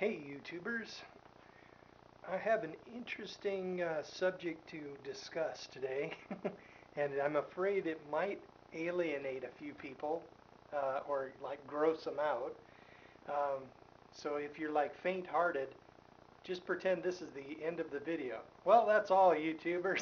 Hey YouTubers, I have an interesting subject to discuss today and I'm afraid it might alienate a few people or like gross them out. Um, so if you're like faint-hearted, just pretend this is the end of the video. Well, that's all YouTubers.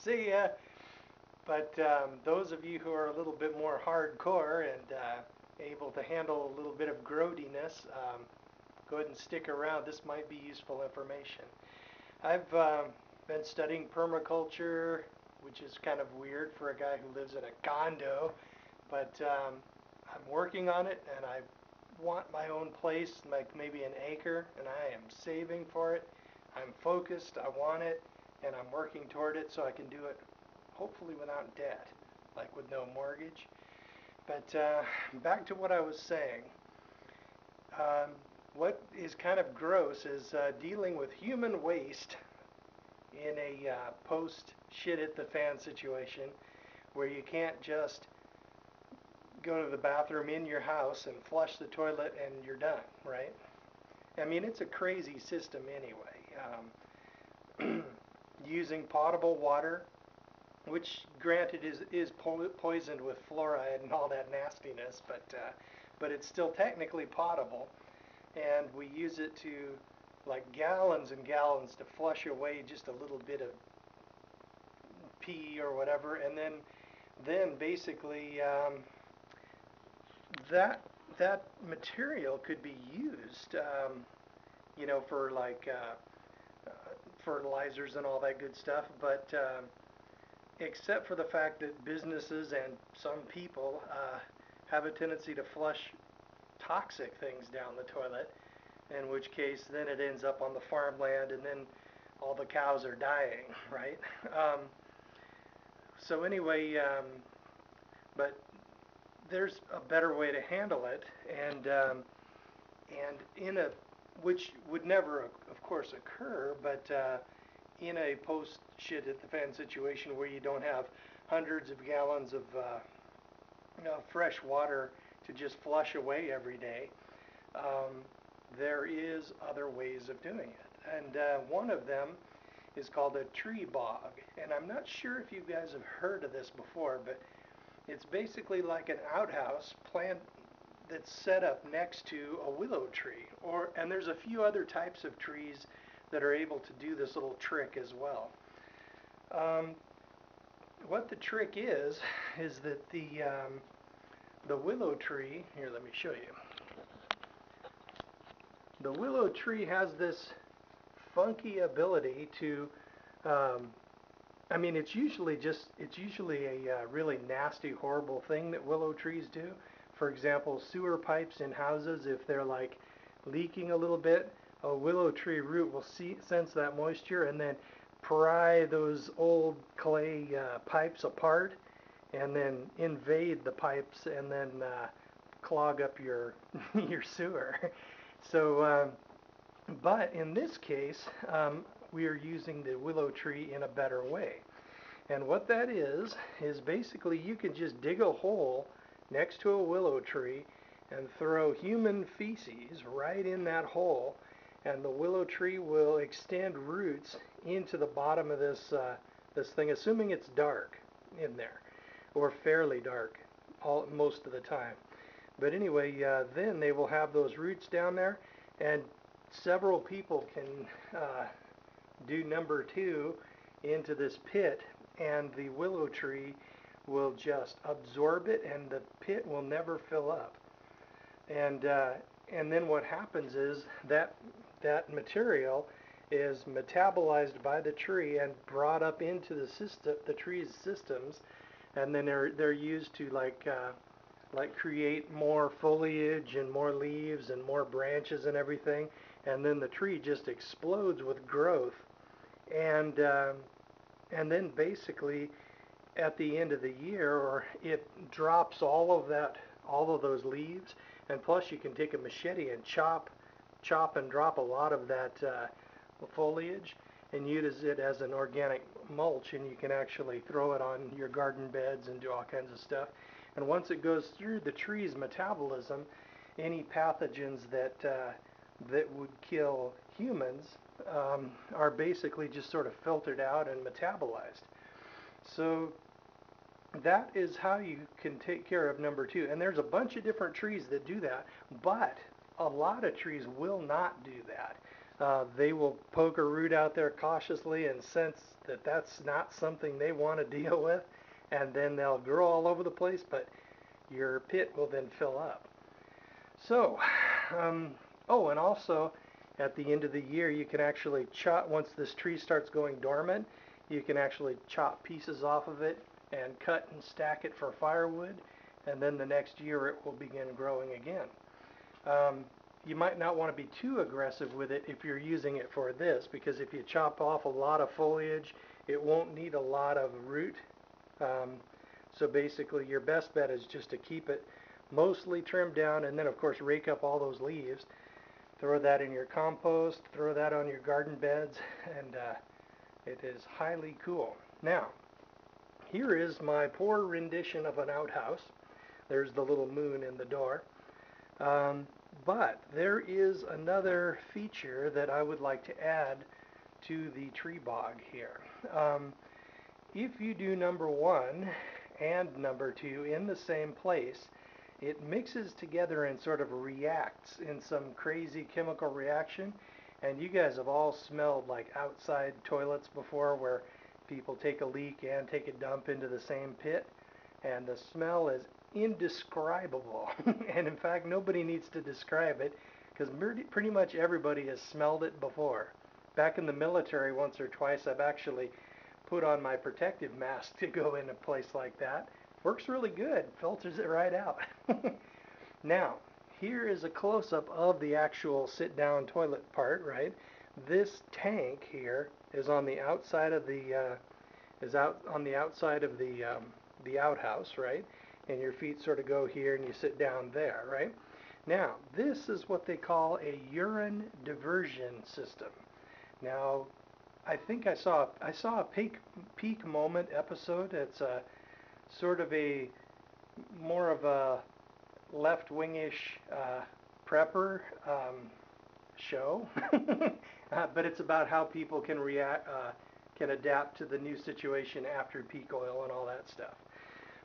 See ya. But those of you who are a little bit more hardcore and able to handle a little bit of grody-ness, go ahead and stick around. This might be useful information. I've been studying permaculture, which is kind of weird for a guy who lives in a condo, but I'm working on it and I want my own place, like maybe an acre, and I am saving for it. I'm focused, I want it, and I'm working toward it so I can do it hopefully without debt, like with no mortgage. But back to what I was saying. Um, what is kind of gross is dealing with human waste in a post shit hit the fan situation where you can't just go to the bathroom in your house and flush the toilet and you're done, right? I mean, it's a crazy system anyway. Using potable water, which granted is poisoned with fluoride and all that nastiness, but it's still technically potable, and we use it to like gallons and gallons to flush away just a little bit of pee or whatever, and then basically that that material could be used, for like fertilizers and all that good stuff, but except for the fact that businesses and some people have a tendency to flush toxic things down the toilet, in which case then it ends up on the farmland and then all the cows are dying, right? So anyway, but there's a better way to handle it, and in a which would never, of course, occur, but in a post shit at the fan situation where you don't have hundreds of gallons of fresh water to just flush away every day, there is other ways of doing it, and one of them is called a tree bog, and I'm not sure if you guys have heard of this before, but it's basically like an outhouse plant that's set up next to a willow tree, and there's a few other types of trees that are able to do this little trick as well. What the trick is that the willow tree, here, let me show you. The willow tree has this funky ability to, I mean, it's usually a really nasty, horrible thing that willow trees do. For example, sewer pipes in houses, if they're like leaking a little bit, a willow tree root will sense that moisture and then pry those old clay pipes apart and then invade the pipes and then clog up your your sewer. So, but in this case, we are using the willow tree in a better way. And what that is basically you can just dig a hole next to a willow tree and throw human feces right in that hole, and the willow tree will extend roots into the bottom of this thing, assuming it's dark in there, or fairly dark most of the time. But anyway, then they will have those roots down there, and several people can do number two into this pit, and the willow tree will just absorb it, and the pit will never fill up. And then what happens is that material is metabolized by the tree and brought up into the tree's systems, and then they're used to like create more foliage and more leaves and more branches and everything, and then the tree just explodes with growth, and then basically at the end of the year, or it drops all of those leaves, and plus you can take a machete and chop and drop a lot of that foliage and use it as an organic mulch, and you can actually throw it on your garden beds and do all kinds of stuff. And once it goes through the tree's metabolism, any pathogens that that would kill humans are basically just sort of filtered out and metabolized. So that is how you can take care of number two. And there's a bunch of different trees that do that, but a lot of trees will not do that. They will poke a root out there cautiously and sense that that's not something they want to deal with, and then they'll grow all over the place, but your pit will then fill up. So, oh, and also at the end of the year, you can actually chop, once this tree starts going dormant, you can actually chop pieces off of it and cut and stack it for firewood, and then the next year it will begin growing again. You might not want to be too aggressive with it if you're using it for this, because if you chop off a lot of foliage, it won't need a lot of root. So basically your best bet is just to keep it mostly trimmed down, and then of course rake up all those leaves, throw that in your compost, throw that on your garden beds, and it is highly cool. Now, here is my poor rendition of an outhouse. There's the little moon in the door. But there is another feature that I would like to add to the tree bog here. If you do number one and number two in the same place, it mixes together and sort of reacts in some crazy chemical reaction. And you guys have all smelled like outside toilets before, where people take a leak and take a dump into the same pit, and the smell is indescribable. And in fact, nobody needs to describe it, because pretty much everybody has smelled it before. Back in the military, once or twice, I've actually put on my protective mask to go in a place like that. Works really good, filters it right out. Now, here is a close-up of the actual sit-down toilet part, right? This tank here is on the outside of the the outhouse, right? And your feet sort of go here and you sit down there, right? Now, this is what they call a urine diversion system. Now, I think I saw a peak moment episode. It's a sort of a more of a left-wingish prepper show, but it's about how people can react, can adapt to the new situation after peak oil and all that stuff.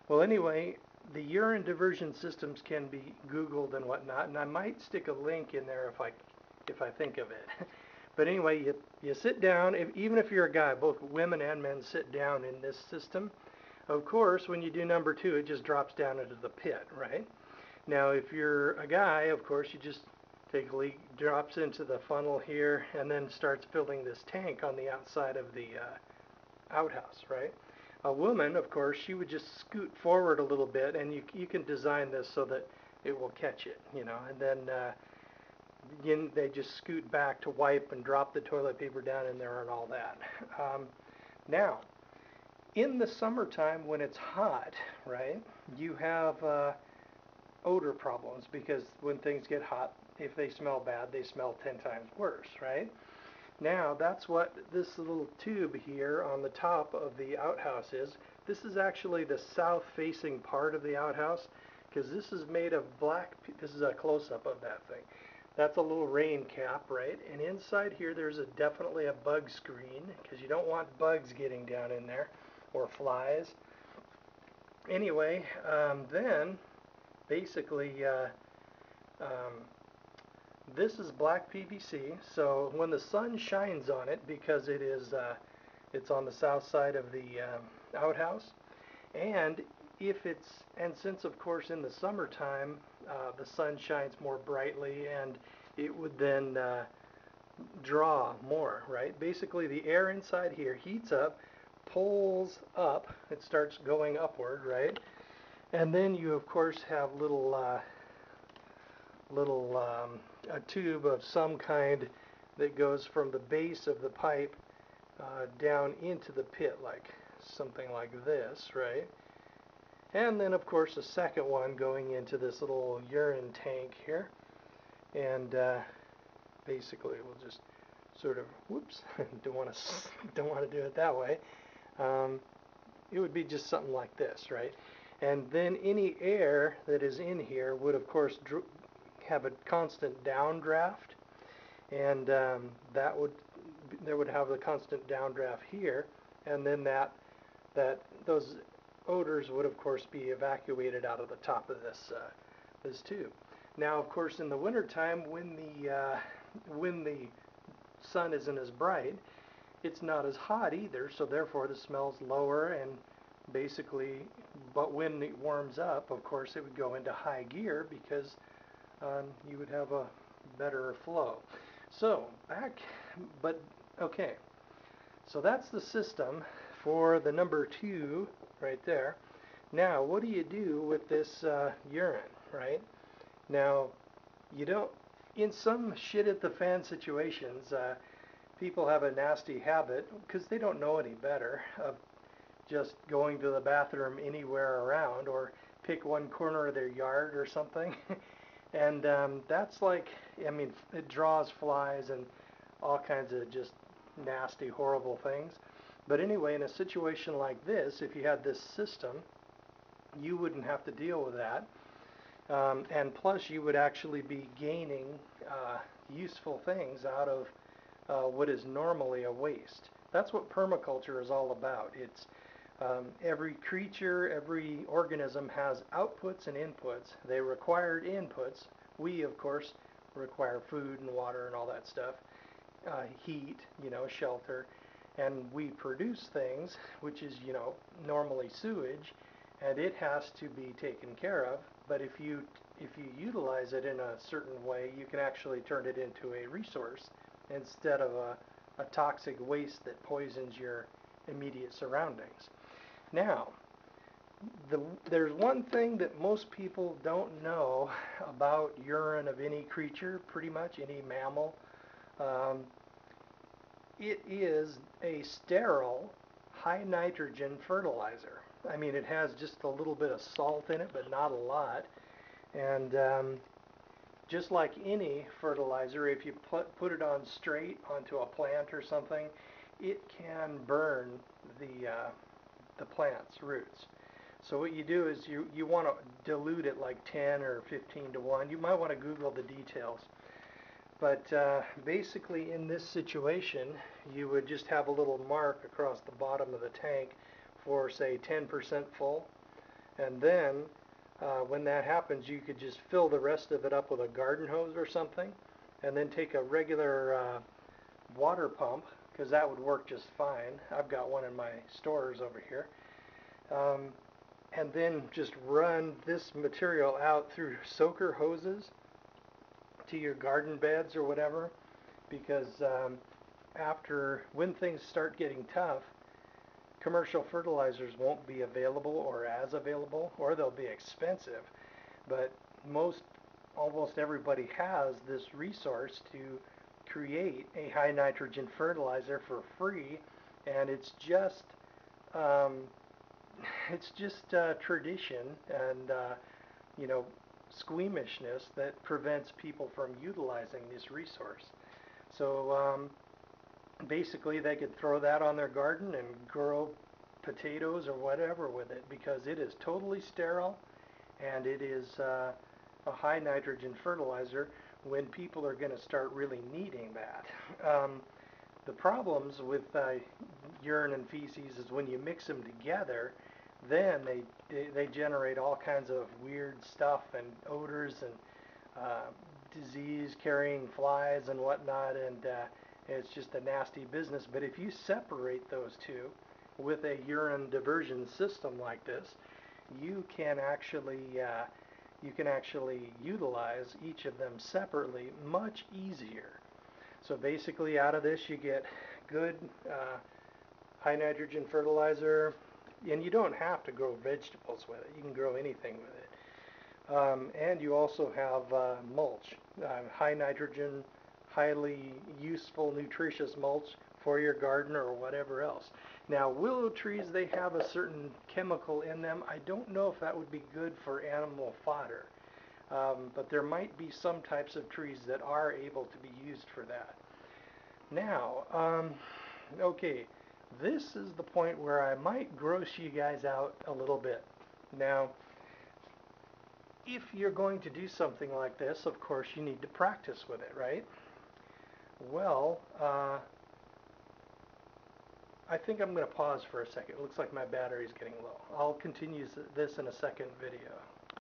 Well, anyway, the urine diversion systems can be Googled and whatnot, and I might stick a link in there if I think of it. But anyway, you sit down. Even if you're a guy, both women and men sit down in this system. Of course, when you do number two, it just drops down into the pit, right? Now, if you're a guy, of course, you just take a leak, drops into the funnel here, and then starts filling this tank on the outside of the outhouse, right? A woman, of course, she would just scoot forward a little bit, and you can design this so that it will catch it, you know, and then they just scoot back to wipe and drop the toilet paper down in there and all that. Now, in the summertime when it's hot, right, you have odor problems, because when things get hot, if they smell bad, they smell 10 times worse, right? Now, that's what this little tube here on the top of the outhouse is. This is actually the south-facing part of the outhouse, because this is made of this is a close-up of that thing. That's a little rain cap, right? And inside here, there's definitely a bug screen, because you don't want bugs getting down in there, or flies. Anyway, then, basically, this is black PVC, so when the sun shines on it, because it's on the south side of the outhouse, and since of course in the summertime the sun shines more brightly, and it would then draw more, right? Basically, the air inside here heats up, pulls up, it starts going upward, right? And then you of course have a tube of some kind that goes from the base of the pipe down into the pit, like something like this, right? And then of course a second one going into this little urine tank here, and basically we'll just sort of, whoops, don't want to do it that way. It would be just something like this, right? And then any air that is in here would of course have a constant downdraft, and there would have the constant downdraft here, and then those odors would of course be evacuated out of the top of this tube. Now, of course, in the wintertime, when the sun isn't as bright, it's not as hot either, so therefore the smell's lower, and basically, but when it warms up, of course, it would go into high gear because you would have a better flow. So but okay, so that's the system for the number 2 right there. Now, what do you do with this urine, right? Now, you don't, in some shit at the fan situations, people have a nasty habit, because they don't know any better, of just going to the bathroom anywhere around, or pick one corner of their yard or something. And that's like, I mean, it draws flies and all kinds of just nasty, horrible things. But anyway, in a situation like this, if you had this system, you wouldn't have to deal with that. And plus, you would actually be gaining useful things out of what is normally a waste. That's what permaculture is all about. It's every creature, every organism has outputs and inputs. They require inputs. We, of course, require food and water and all that stuff, heat, shelter, and we produce things, which is, normally sewage, and it has to be taken care of. But if you utilize it in a certain way, you can actually turn it into a resource instead of a toxic waste that poisons your immediate surroundings. Now, there's one thing that most people don't know about urine of any creature, pretty much any mammal. It is a sterile, high nitrogen fertilizer. I mean, it has just a little bit of salt in it, but not a lot. And just like any fertilizer, if you put it on straight onto a plant or something, it can burn the plant's roots. So what you do is you want to dilute it like 10 or 15 to 1. You might want to Google the details. But basically, in this situation, you would just have a little mark across the bottom of the tank for, say, 10% full. And then when that happens, you could just fill the rest of it up with a garden hose or something, and then take a regular water pump, because that would work just fine. I've got one in my stores over here. And then just run this material out through soaker hoses to your garden beds or whatever, because when things start getting tough, commercial fertilizers won't be available or as available, or they'll be expensive. But almost everybody has this resource to create a high nitrogen fertilizer for free, and it's just tradition and squeamishness that prevents people from utilizing this resource. So basically, they could throw that on their garden and grow potatoes or whatever with it, because it is totally sterile, and it is a high nitrogen fertilizer when people are going to start really needing that. The problems with urine and feces is when you mix them together, then they generate all kinds of weird stuff and odors and disease-carrying flies and whatnot, and it's just a nasty business. But if you separate those two with a urine diversion system like this, you can actually utilize each of them separately much easier. So basically, out of this you get good high nitrogen fertilizer, and you don't have to grow vegetables with it. You can grow anything with it. And you also have mulch, high nitrogen, highly useful, nutritious mulch for your garden or whatever else. Now, willow trees, they have a certain chemical in them. I don't know if that would be good for animal fodder, but there might be some types of trees that are able to be used for that. Now, okay, this is the point where I might gross you guys out a little bit. Now, if you're going to do something like this, of course, you need to practice with it, right? Well, I think I'm going to pause for a second. It looks like my battery's getting low. I'll continue this in a second video.